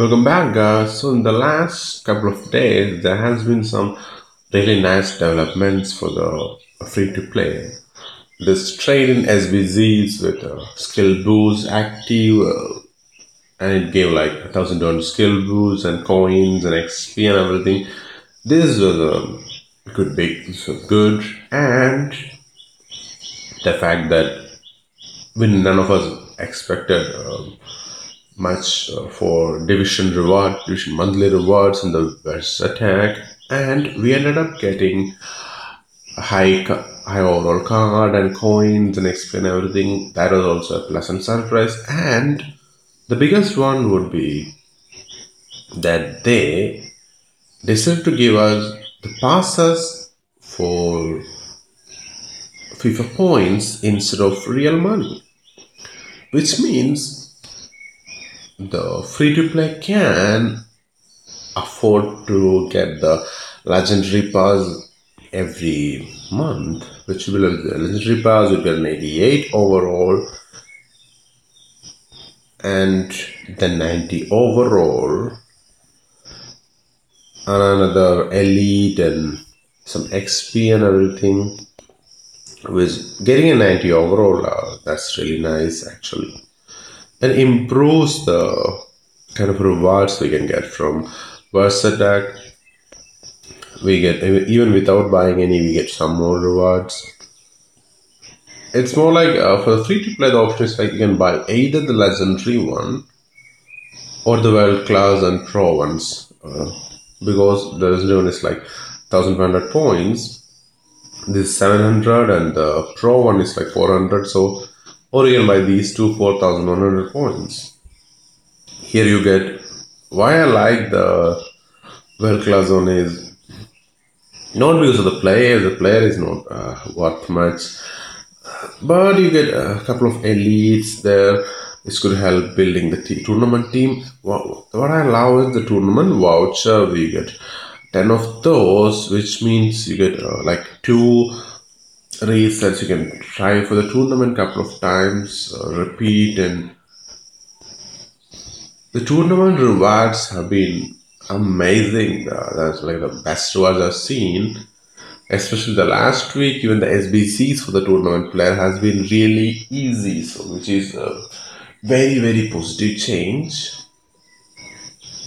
Welcome back, guys. So, in the last couple of days, there has been some really nice developments for the free to play. This trade in SBZs with skill boost active, and it gave like 1,000 skill boost and coins and XP and everything. This was a this was good, and the fact that none of us expected. Much for division monthly rewards in the West attack, and we ended up getting a high overall card and coins and XP and everything. That was also a pleasant surprise, and the biggest one would be that they decided to give us the passes for FIFA points instead of real money, which means the free-to-play can afford to get the legendary pass every month, which will the legendary pass will be an 88 overall and then 90 overall and another elite and some XP and everything. With getting a 90 overall, that's really nice actually, and improves the kind of rewards we can get from burst attack. We get, even without buying any, we get some more rewards. It's more like for the free to play, the option is like you can buy either the legendary one or the world class and pro ones, because the legendary one is like 1,500 points. This is 700 and the pro one is like 400. So, or you can buy these two 4,100 points. Here you get, why I like the world class one is not because of the player is not worth much, but you get a couple of elites there. This could help building the tournament team. What I love is the tournament voucher. We get 10 of those, which means you get like 2 resets. You can try for the tournament couple of times, repeat, and the tournament rewards have been amazing. That's like the best rewards I've seen, especially the last week. Even the SBCs for the tournament player has been really easy, so which is a very positive change.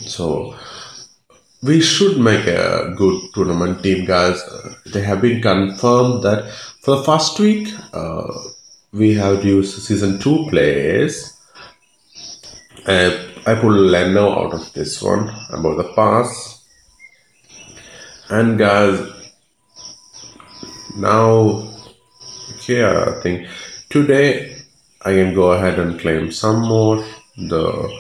So we should make a good tournament team, guys. They have been confirmed that for the first week, we have to use season 2 players. I pulled Leno out of this one about the pass. And guys, now here I think today I can go ahead and claim some more the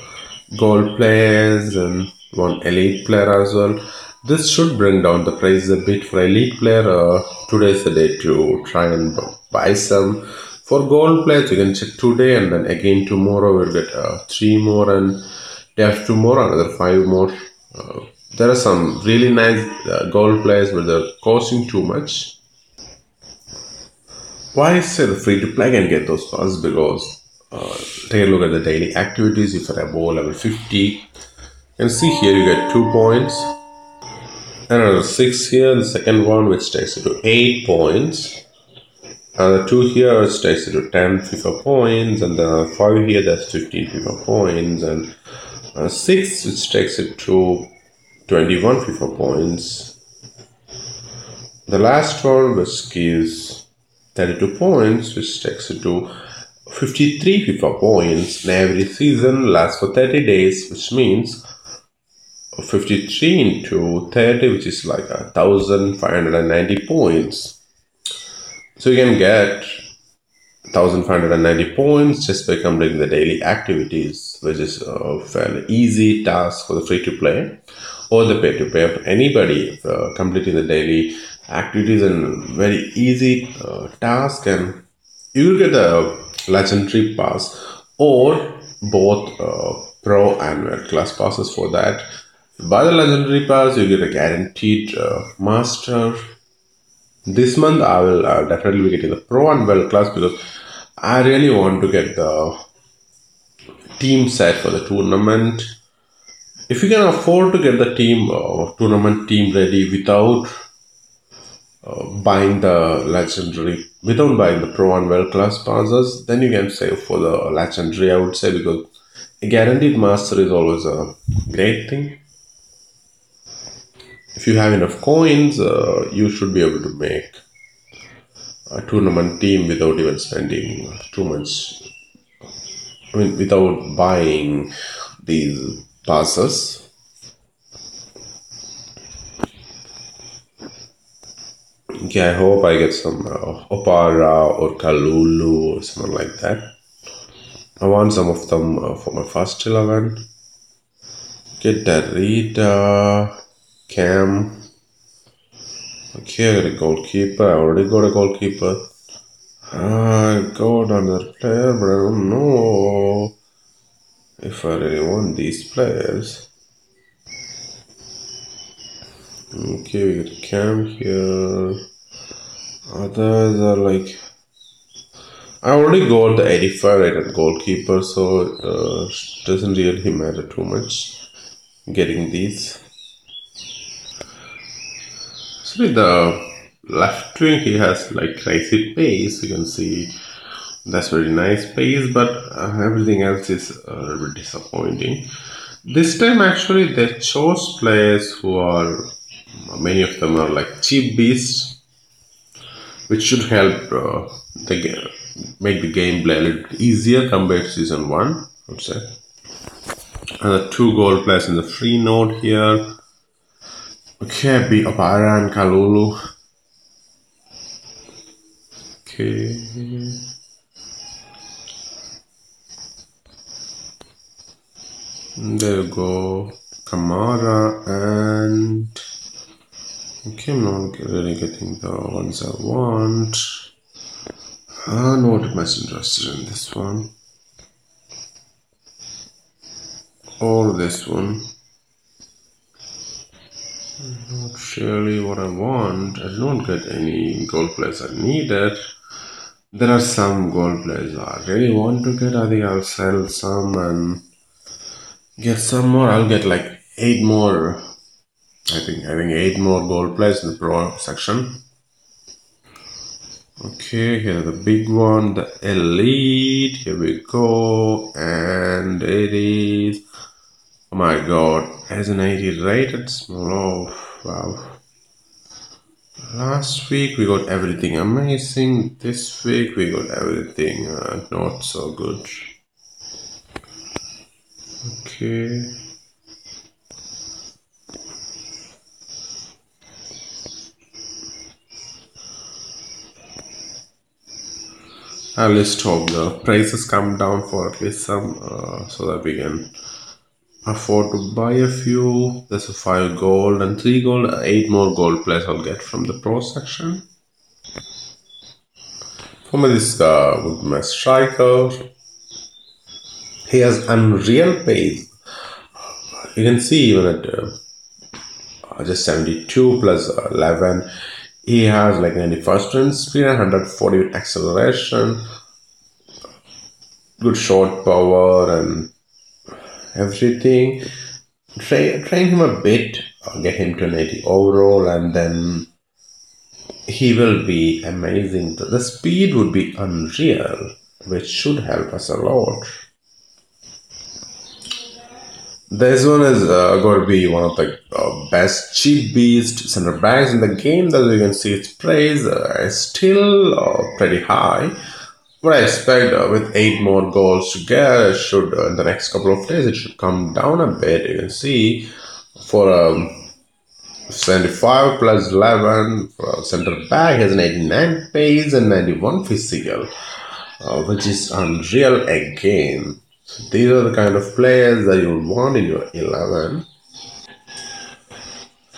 gold players and one elite player as well. This should bring down the price a bit for elite player. Today is the day to try and buy some. For gold players, you can check today, and then again tomorrow we'll get 3 more, and day after tomorrow another 5 more. There are some really nice gold players, but they're costing too much. Why I say the free to play can get those first? Because take a look at the daily activities. If you're above level 50, you can see here you get 2 points, another 6 here, the second one which takes you to 8 points. And the 2 here which takes you to 10 FIFA points, and the 5 here that's 15 FIFA points, and 6 which takes it to 21 FIFA points. The last one which gives 32 points, which takes it to 53 FIFA points, and every season lasts for 30 days, which means 53 into 30, which is like 1,590 points. So you can get 1,590 points just by completing the daily activities, which is a fairly easy task for the free to play or the pay to pay. For anybody completing the daily activities and very easy task, and you will get the legendary pass or both pro and world class passes. For that, by the legendary pass, you get a guaranteed master. This month I will definitely be getting the pro and world class, because I really want to get the team set for the tournament. If you can afford to get the team tournament team ready without buying the legendary, without buying the pro and world class passes, then you can save for the legendary, I would say, because a guaranteed master is always a great thing. If you have enough coins, you should be able to make a tournament team without even spending too much. I mean, without buying these passes. Okay, I hope I get some Opara or Kalulu or something like that. I want some of them for my first 11. Get Darita, Cam. Okay, I got a goalkeeper. I already got a goalkeeper. I got another player, but I don't know if I really want these players. Okay, we got Cam here. Others are like, I already got the 85 rated goalkeeper, so it doesn't really matter too much getting these. So with the left wing, he has like crazy pace. You can see that's very nice pace, but everything else is a little bit disappointing. This time, actually, they chose players who are, many of them are like cheap beasts, which should help make the gameplay a little easier compared to season 1, I would say. And the 2 gold players in the free node here. Okay, be Opara and Kalulu. Okay. There you go. Kamara and... Okay, I'm not really getting the ones I want. I'm not much interested in this one. Or this one. Not really what I want. I don't get any gold players I needed. There are some gold players I really want to get. I think I'll sell some and get some more. I'll get like 8 more. I think 8 more gold players in the pro section. Okay, here the big one, the elite. Here we go, and it is. Oh my god, as an 80 rated small. Oh wow. Last week we got everything amazing. This week we got everything not so good. Okay. At least hope the prices come down for at least some so that we can afford to buy a few. There's a 5 gold and 3 gold, 8 more gold players I'll get from the pro section. For me, this would be my striker. He has unreal pace. You can see even at just 72 plus 11, he has like 91st turn speed and 140 with acceleration, good shot power and everything. Train him a bit, get him to an 80 overall, and then he will be amazing. The speed would be unreal, which should help us a lot. This one is going to be one of the best cheap beast center backs in the game. That you can see its praise is still pretty high. What I expect with 8 more goals to get, it should in the next couple of days it should come down a bit. You can see for 75 plus 11 for center back has an 89 pace and 91 physical, which is unreal again. So these are the kind of players that you would want in your 11.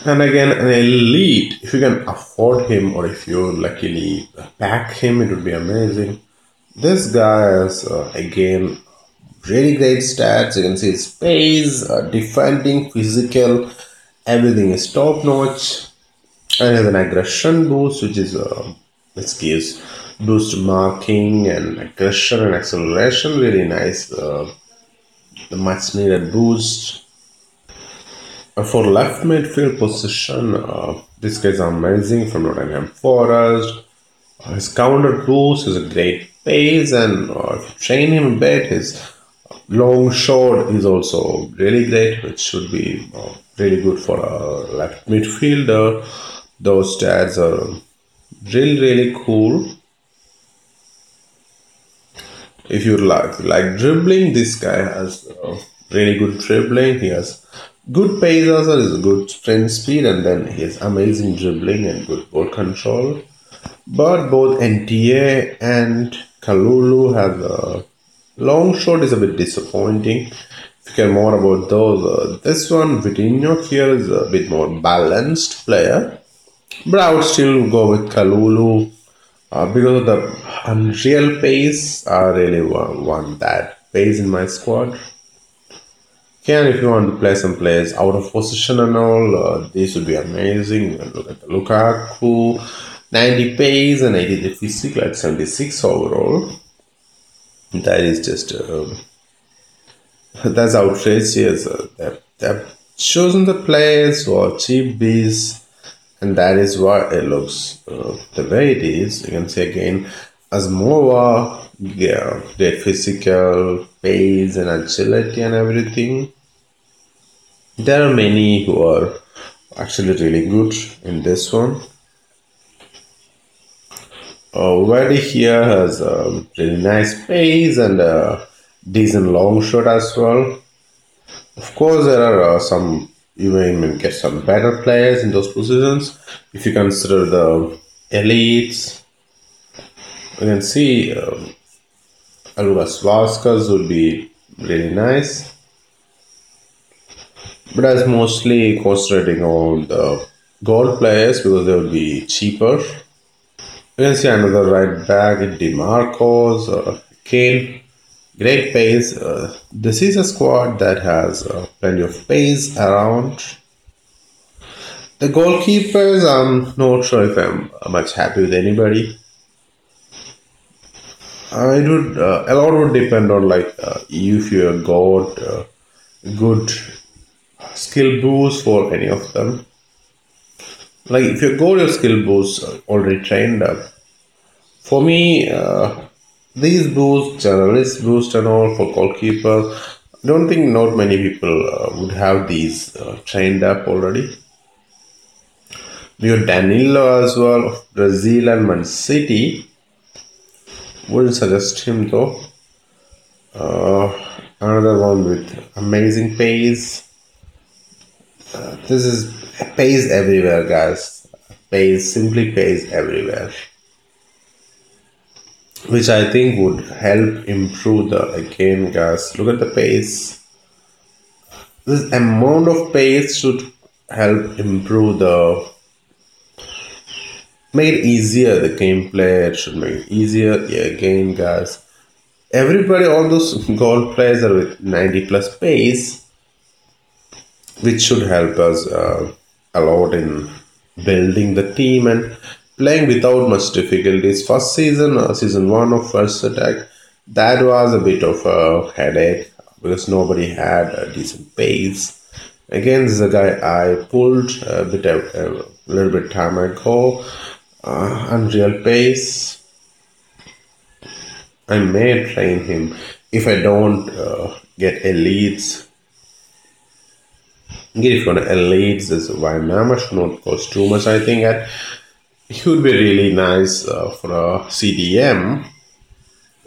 And again, an elite, if you can afford him or if you luckily pack him, it would be amazing. This guy has, again, really great stats. You can see his pace, defending, physical, everything is top notch. And has an aggression boost, which is, which gives boost marking and aggression and acceleration. Really nice, the much needed boost. For left midfield position, this guy is amazing from Nottingham Forest. His counter boost is a great pace, and if you train him a bit, his long shot is also really great, which should be really good for a left midfielder. Those stats are really cool. If you like dribbling, this guy has really good dribbling. He has good pace also, is a good sprint speed, and then he has amazing dribbling and good ball control. But both NTA and Kalulu have a long shot is a bit disappointing. If you care more about those, this one Vitinho here is a bit more balanced player. But I would still go with Kalulu because of the unreal pace. I really want that pace in my squad. Can if you want to play some players out of position and all, this would be amazing. You can look at the Lukaku, 90 pace and 83 physical at 76 overall. That is just that's outrageous. They've chosen the players who are cheap bees, and that is why it looks the way it is. You can see again, Asmova, yeah, their physical pace and agility and everything. There are many who are actually really good in this one. Verdi here has a really nice pace and a decent long shot as well. Of course, there are some, you may even get some better players in those positions. If you consider the elites, you can see Lucas Vasquez would be really nice. But that's mostly concentrating on the gold players because they would be cheaper. You can see another right back, DeMarcos, Kane. Great pace. This is a squad that has plenty of pace around. The goalkeepers, I'm not sure if I'm much happy with anybody. It would a lot would depend on if you got good skill boost for any of them. Like if you got your skill boost already trained up. For me, these boosts, generalist boost and all for goalkeeper, I don't think not many people would have these trained up already. We have Danilo as well of Brazil and Man City. Wouldn't suggest him though. Another one with amazing pace. This is pace everywhere, guys. Pace, simply pace everywhere. Which I think would help improve again, guys. Look at the pace. This amount of pace should help improve make it easier, the gameplay. It should make it easier. Yeah, again, guys. Everybody, all those goal players are with 90 plus pace, which should help us a lot in building the team and playing without much difficulties. First season, season 1 of First Attack, that was a bit of a headache because nobody had a decent pace. Again, this is a guy I pulled a little bit time ago. Unreal pace. I may train him if I don't get elites. If you want elites, this Wynama should not cost too much. I think that he would be really nice for a CDM.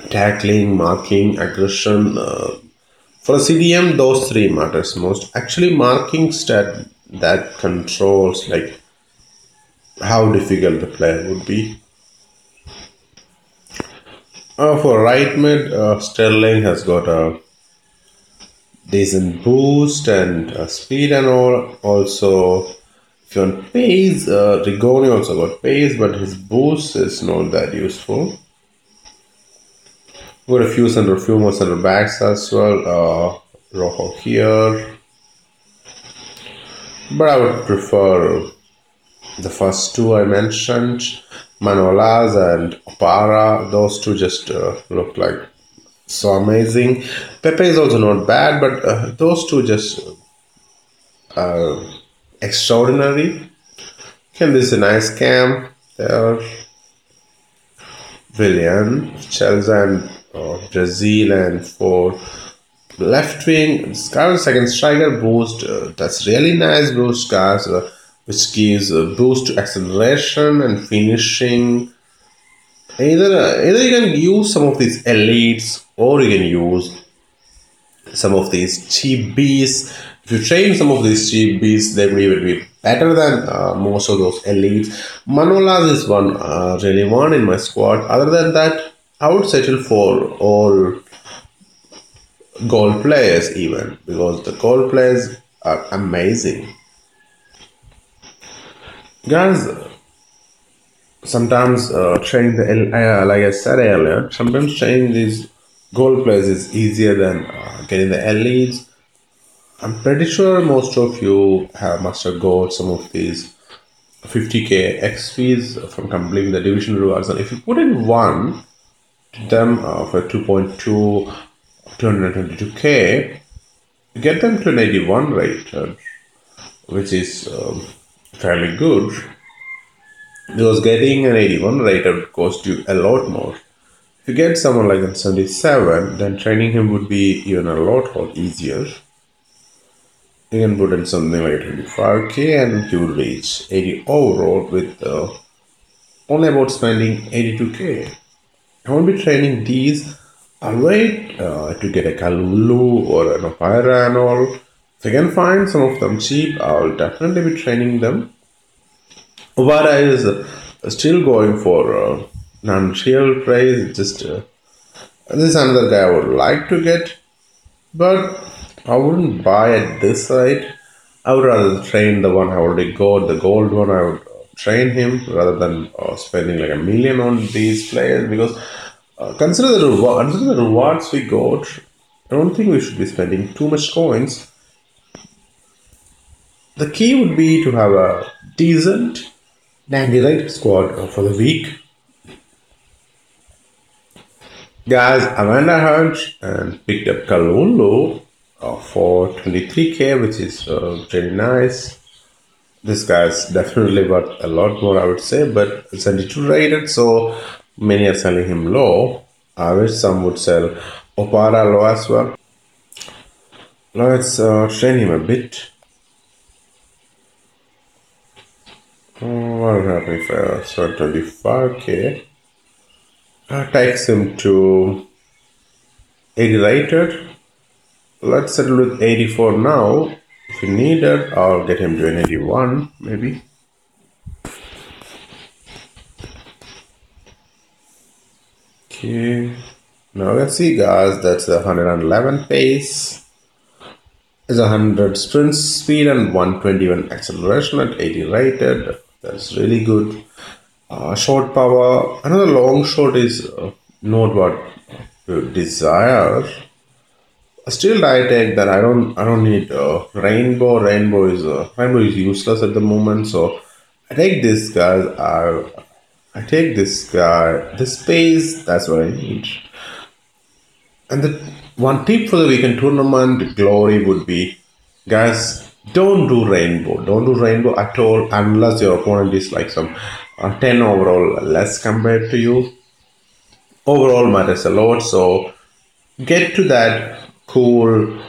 Tackling, marking, aggression. For a CDM, those three matters most. Actually, marking stat that controls like how difficult the player would be. For right mid, Sterling has got a decent boost and speed and all. Also, if you want pace, Rigoni also got pace, but his boost is not that useful. Got a few more center backs as well. Rojo here, but I would prefer the first two I mentioned, Manolas and Opara. Those two just look like so amazing. Pepe is also not bad, but those two just extraordinary. Can this is a nice camp? There, William, Chelsea and Brazil and for left wing, Scar's second striker boost. That's really nice boost, guys, which gives a boost to acceleration and finishing. Either you can use some of these elites or you can use some of these cheap bees. If you train some of these cheap bees, they will be better than most of those elites. Manolas is one really one in my squad. Other than that, I would settle for all gold players even because the gold players are amazing. Guys, sometimes training like I said earlier, sometimes training these gold players is easier than getting the elites. I'm pretty sure most of you must have got some of these 50k XPs from completing the division rewards, and if you put in one to them for 2.2 222k, you get them to an 81 rate, which is fairly good. Because getting an 81 rate would cost you a lot more. If you get someone like a 77, then training him would be even a lot easier. You can put in something like 25k and he would reach 80 overall with only about spending 82k. I won't be training these. I'll wait to get a Kalulu or an Opera and all. If I can find some of them cheap, I'll definitely be training them. Ovara is still going for non-real price. Just this is another guy I would like to get, but I wouldn't buy at this rate. I would rather train the one I already got, the gold one. I would train him rather than spending like $1 million on these players because consider the rewards we got. I don't think we should be spending too much coins. The key would be to have a decent 90 right squad for the week. Guys, Amanda Hunt and picked up Kalulu for 23k, which is really nice. This guy's definitely worth a lot more, I would say, but it's 72 rated, so many are selling him low. I wish some would sell Opara low as well. Let's train him a bit. What would happen if I start 25k? Takes him to 80 rated. Let's settle with 84 now. If you need it, I'll get him to an 81 maybe. Okay. Now let's see, guys. That's a 111 pace. It's 100 sprint speed and 121 acceleration at 80 rated. That's really good. Short power. Another long shot is not what you desire. Still, I take that. I don't need rainbow. Rainbow is useless at the moment. So I take this guy. I take this guy. This space. That's what I need. And the one tip for the weekend tournament glory would be, guys, don't do rainbow. Don't do rainbow at all unless your opponent is like some 10 overall less compared to you. Overall matters a lot. So get to that cool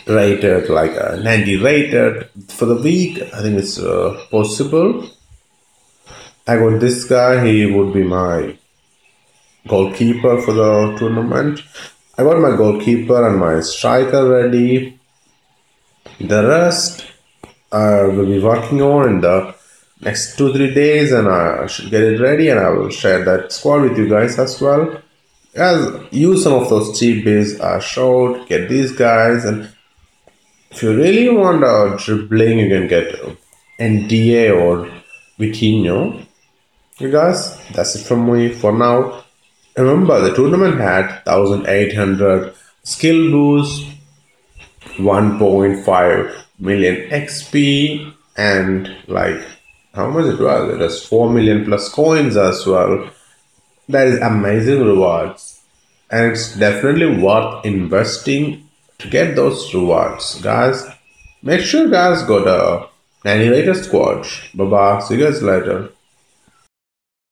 rated, like a 90 rated for the week. I think it's possible. I got this guy. He would be my goalkeeper for the tournament. I got my goalkeeper and my striker ready. The rest I will be working on in the next 2-3 days, and I should get it ready, and I will share that squad with you guys as well. Use some of those cheap bids I showed. Get these guys, and if you really want dribbling, you can get NDA or Vitinho. You guys, that's it from me for now. Remember, the tournament had 1,800 skill boost, 1.5 million XP, and like how much it was? It was 4 million plus coins as well. That is amazing rewards, and it's definitely worth investing to get those rewards, guys. Make sure guys got a animated squad. Bye bye. See you guys later.